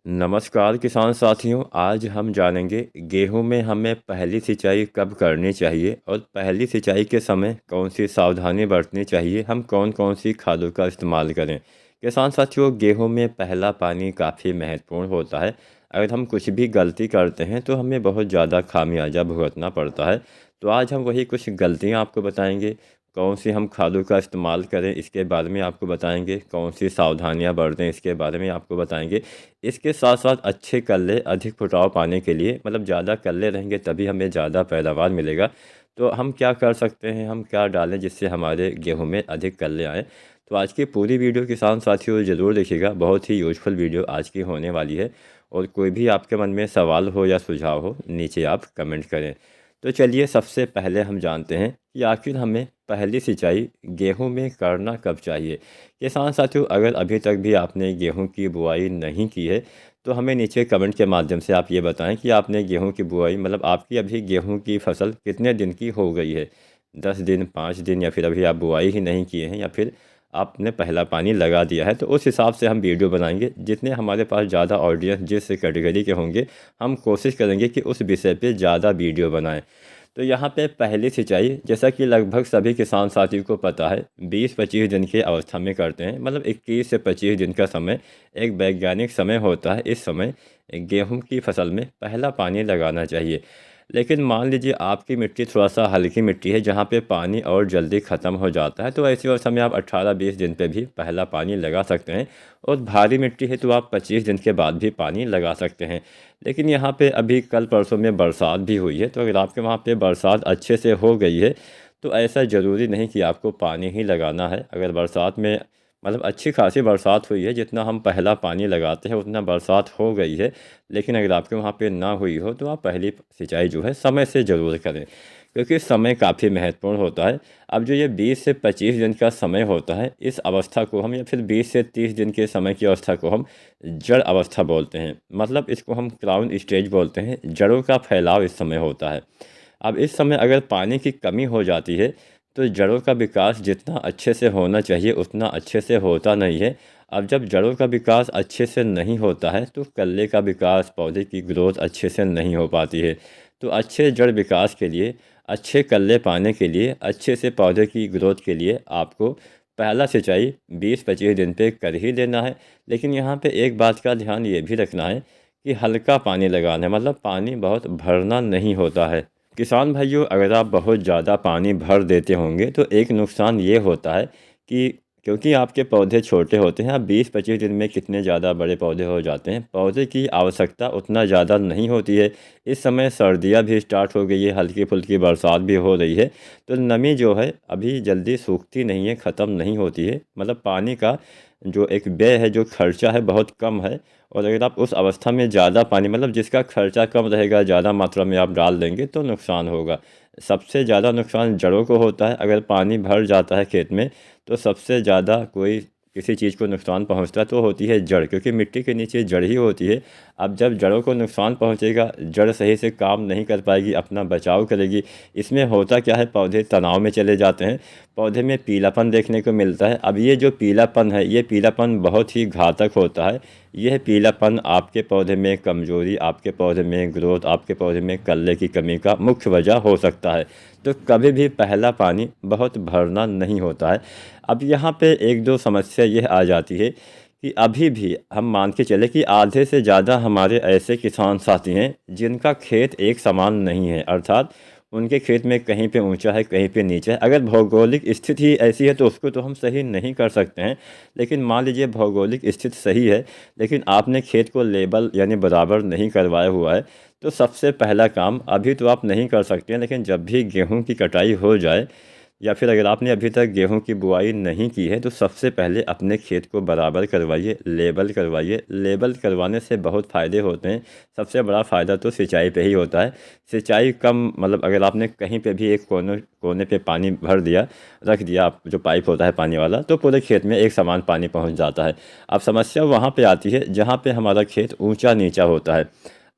नमस्कार किसान साथियों। आज हम जानेंगे गेहूं में हमें पहली सिंचाई कब करनी चाहिए और पहली सिंचाई के समय कौन सी सावधानी बरतनी चाहिए, हम कौन कौन सी खादों का इस्तेमाल करें। किसान साथियों, गेहूं में पहला पानी काफ़ी महत्वपूर्ण होता है। अगर हम कुछ भी गलती करते हैं तो हमें बहुत ज़्यादा खामियाजा भुगतना पड़ता है। तो आज हम वही कुछ गलतियाँ आपको बताएंगे, कौन सी हम खादों का इस्तेमाल करें इसके बारे में आपको बताएंगे, कौन सी सावधानियां बरतें इसके बारे में आपको बताएंगे। इसके साथ साथ अच्छे कल्ले अधिक फुटाव पाने के लिए, मतलब ज़्यादा कल्ले रहेंगे तभी हमें ज़्यादा पैदावार मिलेगा। तो हम क्या कर सकते हैं, हम क्या डालें जिससे हमारे गेहूं में अधिक कल्ले आएँ। तो आज की पूरी वीडियो किसान साथियों ज़रूर देखिएगा, बहुत ही यूजफुल वीडियो आज की होने वाली है। और कोई भी आपके मन में सवाल हो या सुझाव हो, नीचे आप कमेंट करें। तो चलिए सबसे पहले हम जानते हैं कि आखिर हमें पहली सिंचाई गेहूं में करना कब चाहिए। किसान साथियों, अगर अभी तक भी आपने गेहूं की बुआई नहीं की है तो हमें नीचे कमेंट के माध्यम से आप ये बताएं कि आपने गेहूं की बुआई, मतलब आपकी अभी गेहूं की फसल कितने दिन की हो गई है। 10 दिन, 5 दिन, या फिर अभी आप बुआई ही नहीं किए हैं, या फिर आपने पहला पानी लगा दिया है। तो उस हिसाब से हम वीडियो बनाएंगे। जितने हमारे पास ज़्यादा ऑडियंस जिस कैटेगरी के होंगे, हम कोशिश करेंगे कि उस विषय पे ज़्यादा वीडियो बनाएं। तो यहाँ पे पहली सिंचाई, जैसा कि लगभग सभी किसान साथियों को पता है, 20-25 दिन की अवस्था में करते हैं। मतलब 21 से 25 दिन का समय एक वैज्ञानिक समय होता है। इस समय गेहूं की फसल में पहला पानी लगाना चाहिए। लेकिन मान लीजिए आपकी मिट्टी थोड़ा सा हल्की मिट्टी है, जहाँ पे पानी और जल्दी ख़त्म हो जाता है, तो ऐसी अवस्था में आप 18-20 दिन पे भी पहला पानी लगा सकते हैं। और भारी मिट्टी है तो आप 25 दिन के बाद भी पानी लगा सकते हैं। लेकिन यहाँ पे अभी कल परसों में बरसात भी हुई है, तो अगर आपके वहाँ पे बरसात अच्छे से हो गई है तो ऐसा ज़रूरी नहीं कि आपको पानी ही लगाना है। अगर बरसात में, मतलब अच्छी खासी बरसात हुई है, जितना हम पहला पानी लगाते हैं उतना बरसात हो गई है, लेकिन अगर आपके वहाँ पे ना हुई हो तो आप पहली सिंचाई जो है समय से ज़रूर करें, क्योंकि समय काफ़ी महत्वपूर्ण होता है। अब जो ये 20 से 25 दिन का समय होता है, इस अवस्था को हम, या फिर 20 से 30 दिन के समय की अवस्था को हम जड़ अवस्था बोलते हैं। मतलब इसको हम क्राउन स्टेज बोलते हैं। जड़ों का फैलाव इस समय होता है। अब इस समय अगर पानी की कमी हो जाती है तो जड़ों का विकास जितना अच्छे से होना चाहिए उतना अच्छे से होता नहीं है। अब जब जड़ों का विकास अच्छे से नहीं होता है तो कल्ले का विकास, पौधे की ग्रोथ अच्छे से नहीं हो पाती है। तो अच्छे जड़ विकास के लिए, अच्छे कल्ले पाने के लिए, अच्छे से पौधे की ग्रोथ के लिए आपको पहला सिंचाई 20-25 दिन पे कर ही देना है। लेकिन यहाँ पे एक बात का ध्यान ये भी रखना है कि हल्का पानी लगाना है, मतलब पानी बहुत भरना नहीं होता है। किसान भाइयों, अगर आप बहुत ज़्यादा पानी भर देते होंगे तो एक नुकसान ये होता है कि क्योंकि आपके पौधे छोटे होते हैं, आप 20-25 दिन में कितने ज़्यादा बड़े पौधे हो जाते हैं, पौधे की आवश्यकता उतना ज़्यादा नहीं होती है। इस समय सर्दियाँ भी स्टार्ट हो गई है, हल्की फुल्की बरसात भी हो रही है, तो नमी जो है अभी जल्दी सूखती नहीं है, ख़त्म नहीं होती है। मतलब पानी का जो एक व्यय है, जो खर्चा है, बहुत कम है। और अगर आप उस अवस्था में ज़्यादा पानी, मतलब जिसका खर्चा कम रहेगा, ज़्यादा मात्रा में आप डाल देंगे तो नुकसान होगा। सबसे ज़्यादा नुकसान जड़ों को होता है। अगर पानी भर जाता है खेत में तो सबसे ज़्यादा कोई किसी चीज़ को नुकसान पहुंचता तो होती है जड़, क्योंकि मिट्टी के नीचे जड़ ही होती है। अब जब जड़ों को नुकसान पहुंचेगा, जड़ सही से काम नहीं कर पाएगी, अपना बचाव करेगी। इसमें होता क्या है, पौधे तनाव में चले जाते हैं, पौधे में पीलापन देखने को मिलता है। अब ये जो पीलापन है, ये पीलापन बहुत ही घातक होता है। यह पीलापन आपके पौधे में कमजोरी, आपके पौधे में ग्रोथ, आपके पौधे में कल्ले की कमी का मुख्य वजह हो सकता है। तो कभी भी पहला पानी बहुत भरना नहीं होता है। अब यहाँ पे एक दो समस्या यह आ जाती है कि अभी भी हम मान के चले कि आधे से ज़्यादा हमारे ऐसे किसान साथी हैं जिनका खेत एक समान नहीं है, अर्थात उनके खेत में कहीं पे ऊंचा है, कहीं पे नीचा है। अगर भौगोलिक स्थिति ऐसी है तो उसको तो हम सही नहीं कर सकते हैं। लेकिन मान लीजिए भौगोलिक स्थिति सही है, लेकिन आपने खेत को लेबल यानी बराबर नहीं करवाया हुआ है, तो सबसे पहला काम अभी तो आप नहीं कर सकते हैं, लेकिन जब भी गेहूं की कटाई हो जाए, या फिर अगर आपने अभी तक गेहूं की बुआई नहीं की है, तो सबसे पहले अपने खेत को बराबर करवाइए, लेबल करवाइए। लेबल करवाने से बहुत फ़ायदे होते हैं। सबसे बड़ा फ़ायदा तो सिंचाई पे ही होता है। सिंचाई कम, मतलब अगर आपने कहीं पे भी एक कोने कोने पे पानी भर दिया, रख दिया, आप जो पाइप होता है पानी वाला, तो पूरे खेत में एक समान पानी पहुँच जाता है। अब समस्या वहाँ पर आती है जहाँ पर हमारा खेत ऊँचा नीचा होता है।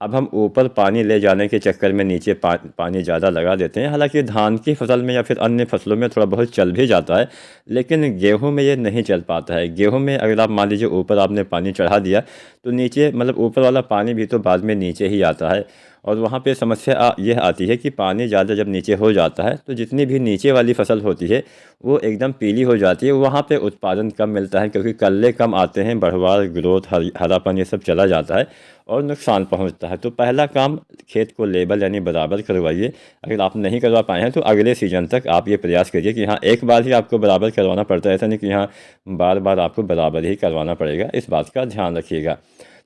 अब हम ऊपर पानी ले जाने के चक्कर में नीचे पानी ज़्यादा लगा देते हैं। हालांकि धान की फसल में या फिर अन्य फसलों में थोड़ा बहुत चल भी जाता है, लेकिन गेहूं में ये नहीं चल पाता है। गेहूं में अगर आप मान लीजिए ऊपर आपने पानी चढ़ा दिया तो नीचे मतलब ऊपर वाला पानी भी तो बाद में नीचे ही आता है, और वहाँ पे समस्या यह आती है कि पानी ज़्यादा जब नीचे हो जाता है तो जितनी भी नीचे वाली फसल होती है वो एकदम पीली हो जाती है। वहाँ पे उत्पादन कम मिलता है क्योंकि कल्ले कम आते हैं, बढ़वार ग्रोथ हरापन ये सब चला जाता है और नुकसान पहुँचता है। तो पहला काम खेत को लेबल यानी बराबर करवाइए। अगर आप नहीं करवा पाए हैं तो अगले सीजन तक आप ये प्रयास करिए कि हाँ एक बार ही आपको बराबर करवाना पड़ता है, ऐसा नहीं कि हाँ बार बार आपको बराबर ही करवाना पड़ेगा। इस बात का ध्यान रखिएगा।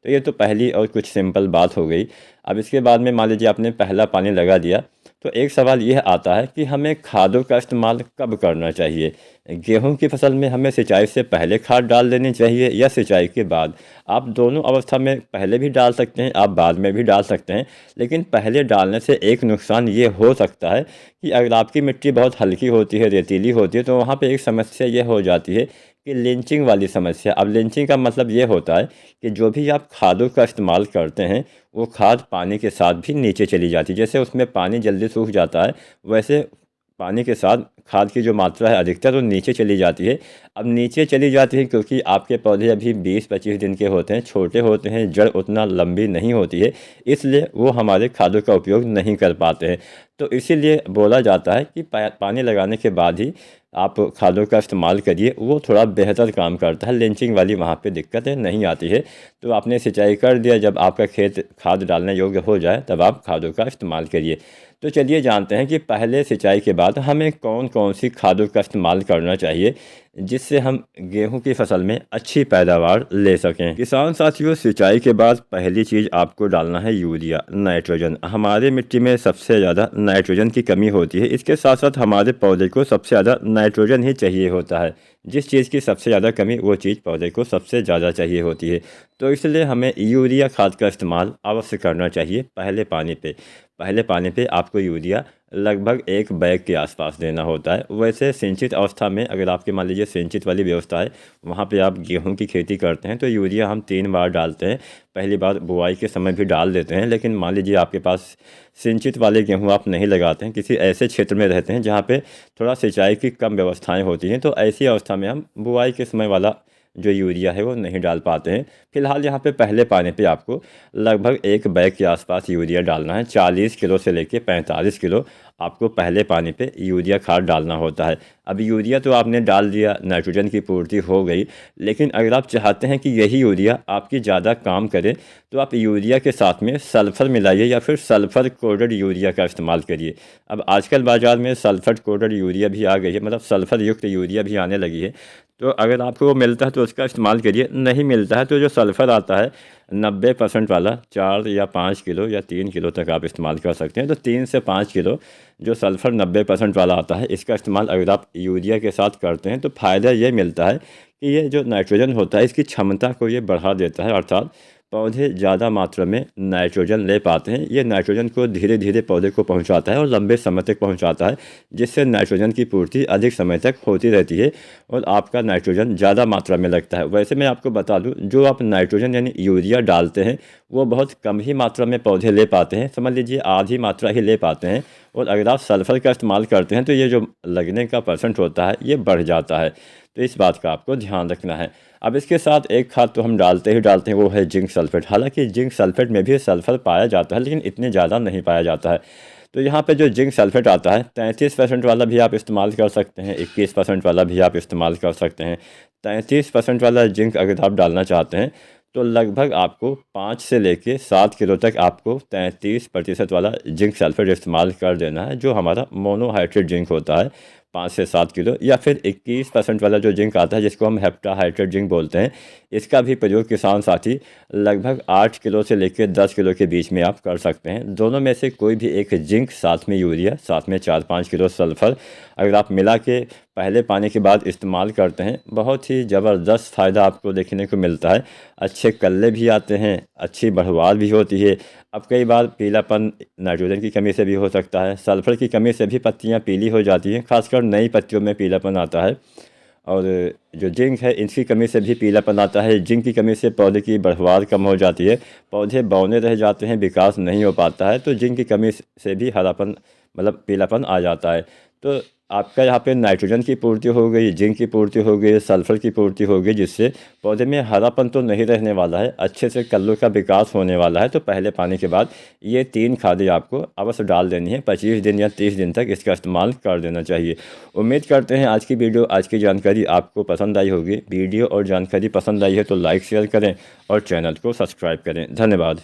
तो ये तो पहली और कुछ सिंपल बात हो गई। अब इसके बाद में मान लीजिए आपने पहला पानी लगा दिया तो एक सवाल यह आता है कि हमें खादों का इस्तेमाल कब करना चाहिए। गेहूं की फसल में हमें सिंचाई से पहले खाद डाल देनी चाहिए या सिंचाई के बाद। आप दोनों अवस्था में पहले भी डाल सकते हैं, आप बाद में भी डाल सकते हैं, लेकिन पहले डालने से एक नुकसान ये हो सकता है कि अगर आपकी मिट्टी बहुत हल्की होती है, रेतीली होती है, तो वहाँ पे एक समस्या ये हो जाती है कि लिंचिंग वाली समस्या। अब लिंचिंग का मतलब ये होता है कि जो भी आप खादों का इस्तेमाल करते हैं वो खाद पानी के साथ भी नीचे चली जाती है। जैसे उसमें पानी जल्दी सूख जाता है, वैसे पानी के साथ खाद की जो मात्रा है अधिकतर वो नीचे चली जाती है। अब नीचे चली जाती है क्योंकि आपके पौधे अभी 20-25 दिन के होते हैं, छोटे होते हैं, जड़ उतना लंबी नहीं होती है, इसलिए वो हमारे खादों का उपयोग नहीं कर पाते हैं। तो इसीलिए बोला जाता है कि पानी लगाने के बाद ही आप खादों का इस्तेमाल करिए, वो थोड़ा बेहतर काम करता है। लिंचिंग वाली वहाँ पे दिक्कतें नहीं आती है। तो आपने सिंचाई कर दिया, जब आपका खेत खाद डालने योग्य हो जाए तब आप खादों का इस्तेमाल करिए। तो चलिए जानते हैं कि पहले सिंचाई के बाद हमें कौन कौन सी खादों का इस्तेमाल करना चाहिए जिससे हम गेहूं की फसल में अच्छी पैदावार ले सकें। किसान साथियों, सिंचाई के बाद पहली चीज़ आपको डालना है यूरिया, नाइट्रोजन। हमारे मिट्टी में सबसे ज़्यादा नाइट्रोजन की कमी होती है। इसके साथ साथ हमारे पौधे को सबसे ज़्यादा नाइट्रोजन ही चाहिए होता है। जिस चीज़ की सबसे ज़्यादा कमी, वो चीज़ पौधे को सबसे ज़्यादा चाहिए होती है। तो इसलिए हमें यूरिया खाद का इस्तेमाल अवश्य करना चाहिए पहले पानी पे। पहले पानी पे आपको यूरिया लगभग 1 बैग के आसपास देना होता है। वैसे सिंचित अवस्था में, अगर आपके मान लीजिए सिंचित वाली व्यवस्था है, वहाँ पे आप गेहूं की खेती करते हैं, तो यूरिया हम 3 बार डालते हैं। पहली बार बुआई के समय भी डाल देते हैं, लेकिन मान लीजिए आपके पास सिंचित वाले गेहूं आप नहीं लगाते हैं, किसी ऐसे क्षेत्र में रहते हैं जहाँ पे थोड़ा सिंचाई की कम व्यवस्थाएँ होती हैं, तो ऐसी अवस्था में हम बुआई के समय वाला जो यूरिया है वो नहीं डाल पाते हैं। फिलहाल यहाँ पे पहले पानी पे आपको लगभग 1 बैग के आसपास यूरिया डालना है। 40 किलो से लेके 45 किलो आपको पहले पानी पे यूरिया खाद डालना होता है। अब यूरिया तो आपने डाल दिया, नाइट्रोजन की पूर्ति हो गई, लेकिन अगर आप चाहते हैं कि यही यूरिया आपकी ज़्यादा काम करे तो आप यूरिया के साथ में सल्फ़र मिलाइए या फिर सल्फ़र कोडेड यूरिया का इस्तेमाल करिए। अब आजकल बाज़ार में सल्फ़र कोडेड यूरिया भी आ गई है, मतलब सल्फ़र युक्त यूरिया भी आने लगी है। तो अगर आपको वो मिलता है तो उसका इस्तेमाल करिए, नहीं मिलता है तो जो सल्फ़र आता है 90% वाला 4 या 5 किलो या 3 किलो तक आप इस्तेमाल कर सकते हैं। तो 3 से 5 किलो जो सल्फ़र 90% वाला आता है, इसका इस्तेमाल अगर आप यूरिया के साथ करते हैं तो फ़ायदा ये मिलता है कि ये जो नाइट्रोजन होता है इसकी क्षमता को ये बढ़ा देता है, अर्थात पौधे ज़्यादा मात्रा में नाइट्रोजन ले पाते हैं। ये नाइट्रोजन को धीरे धीरे पौधे को पहुंचाता है और लंबे समय तक पहुंचाता है, जिससे नाइट्रोजन की पूर्ति अधिक समय तक होती रहती है और आपका नाइट्रोजन ज़्यादा मात्रा में लगता है। वैसे मैं आपको बता दूं, जो आप नाइट्रोजन यानी यूरिया डालते हैं वो बहुत कम ही मात्रा में पौधे ले पाते हैं, समझ लीजिए आधी मात्रा ही ले पाते हैं। और अगर आप सल्फ़र का इस्तेमाल करते हैं तो ये जो लगने का परसेंट होता है ये बढ़ जाता है। तो इस बात का आपको ध्यान रखना है। अब इसके साथ एक खाद तो हम डालते ही डालते हैं, वो है जिंक सल्फेट। हालांकि जिंक सल्फेट में भी सल्फ़र पाया जाता है, लेकिन इतने ज़्यादा नहीं पाया जाता है। तो यहाँ पे जो जिंक सल्फेट आता है 33% वाला भी आप इस्तेमाल कर सकते हैं, 21% वाला भी आप इस्तेमाल कर सकते हैं। 33% वाला जिंक अगर आप डालना चाहते हैं तो लगभग आपको 5 से लेके 7 किलो तक आपको 33% वाला जिंक सल्फेट इस्तेमाल कर देना है, जो हमारा मोनोहाइड्रेट जिंक होता है। 5 से 7 किलो, या फिर 21% वाला जो जिंक आता है जिसको हम हेप्टाहाइड्रेट जिंक बोलते हैं, इसका भी प्रयोग किसान साथी लगभग 8 किलो से लेकर 10 किलो के बीच में आप कर सकते हैं। दोनों में से कोई भी एक जिंक, साथ में यूरिया, साथ में 4-5 किलो सल्फ़र अगर आप मिला के पहले पानी के बाद इस्तेमाल करते हैं, बहुत ही ज़बरदस्त फ़ायदा आपको देखने को मिलता है। अच्छे कल्ले भी आते हैं, अच्छी बढ़वार भी होती है। अब कई बार पीलापन नाइट्रोजन की कमी से भी हो सकता है, सल्फ़र की कमी से भी पत्तियां पीली हो जाती हैं, खासकर नई पत्तियों में पीलापन आता है। और जो जिंक है इसकी कमी से भी पीलापन आता है। जिंक की कमी से पौधे की बढ़वार कम हो जाती है, पौधे बौने रह जाते हैं, विकास नहीं हो पाता है। तो जिंक की कमी से भी हरापन मतलब पीलापन आ जाता है। तो आपका यहाँ पे नाइट्रोजन की पूर्ति हो गई, जिंक की पूर्ति हो गई, सल्फर की पूर्ति हो गई, जिससे पौधे में हरापन तो नहीं रहने वाला है, अच्छे से कल्लों का विकास होने वाला है। तो पहले पानी के बाद ये 3 खादें आपको अवश्य डाल देनी है। 25 दिन या 30 दिन तक इसका इस्तेमाल कर देना चाहिए। उम्मीद करते हैं आज की वीडियो, आज की जानकारी आपको पसंद आई होगी। वीडियो और जानकारी पसंद आई है तो लाइक शेयर करें और चैनल को सब्सक्राइब करें। धन्यवाद।